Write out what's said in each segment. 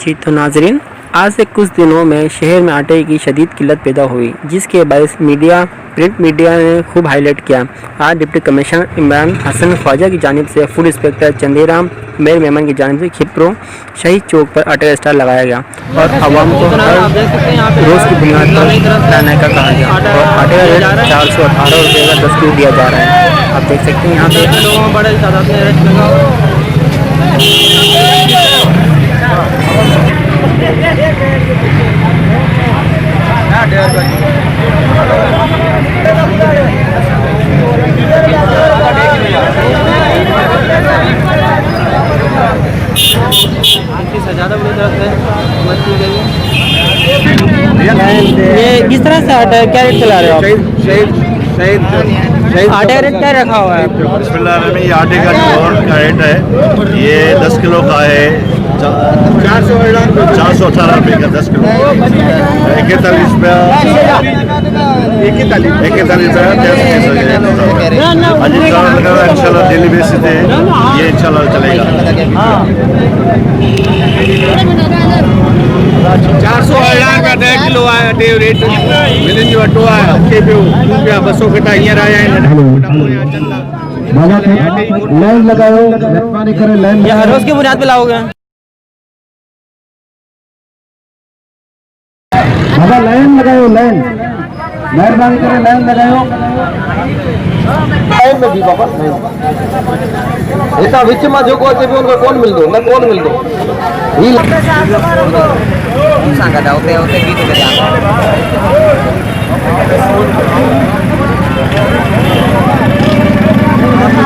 जी तो नाजरीन, आज से कुछ दिनों में शहर में आटे की शदीद किल्लत पैदा हुई, जिसके बायस प्रिंट मीडिया ने खूब हाईलाइट किया। आज डिप्टी कमिश्नर इमरान हसन ख्वाजा की जानिब से फूड इंस्पेक्टर चंदेराम मेयर मेमन की जानिब से खिप्रो शहीद चौक पर आटे का स्टाल लगाया गया और आवाम को हर रोज़ की बुनियाद पर लाने का कहा गया। और आटे का रेट 418 रुपये का 10 किलो दिया जा रहा है। आप देख सकते हैं यहाँ पे लोगों में बड़े तादाद में रेट लगा। ये किस तरह से आटा क्या रेट चला रहे हो आप? आटे का रेट क्या रखा हुआ है? बिस्मिल्लाह, ये आटे का जो रेट है ये 10 किलो का है 418 रुपये का 10 किलो, 41 रुपया 41 इंशाल्लाह डेली बेसिस है, ये इंशाल्लाह चलेगा। 418 का 10 किलो आहे अटे जो रेट मिलनि जो अटो आहे अखे पियो रुपया 200 घटा हींअर आया आहिनि। लाइन लगाओ, मेहरबानी करे लाइन। ये हर रोज की बुनियाद पे लाओगे? बाबा लाइन लगाओ, लाइन मेहरबानी करे लाइन लगाओ। लाइन में भी बाबा ऐसा विच में जो को अचे उनको कौन मिल दो, न कौन मिल दो ही सांगा दा ओते ओते गीत बजा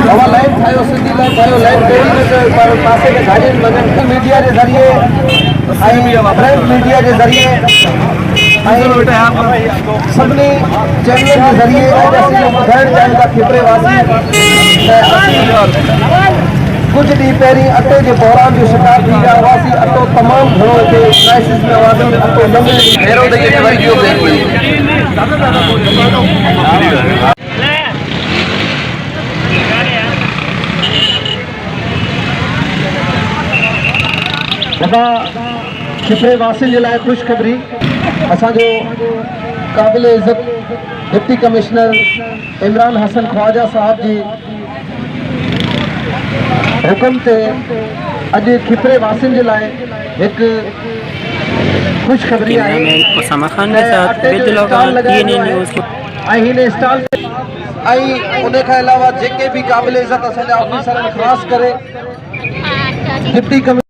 बाबा लाइन थायो, सिंधी लाइन थायो, लाइन पर पासे में गाड़ी लगन मीडिया के जरिए प्रिंट मीडिया के जरिए सभी चैनल के जरिए ॿुधाइण चाहिनि था खिपरे वासी कुछ ॾींहं पहिरीं अटे जे बहिरान जो शिकार थी विया हुआसीं। अटो तमामु घणो हिते क्राइसिस में हुआसीं। अटो बाबा खिपरे वासियुनि जे लाइ ख़ुशख़बरी, असांजो क़ाबिल इज़त डिप्टी कमिश्नर इमरान हसन ख्वाजा साहब जी हुकुम ते अॼु खिपरे वासियुनि जे लाइ हिकु ख़ुशख़बरी आहे। उसामा खान के साथ ऐं हिन स्टॉल ऐं उन खां अलावा जेके बि क़ाबिल इज़त असांजा ऑफिसर ख़ासि करे डिप्टी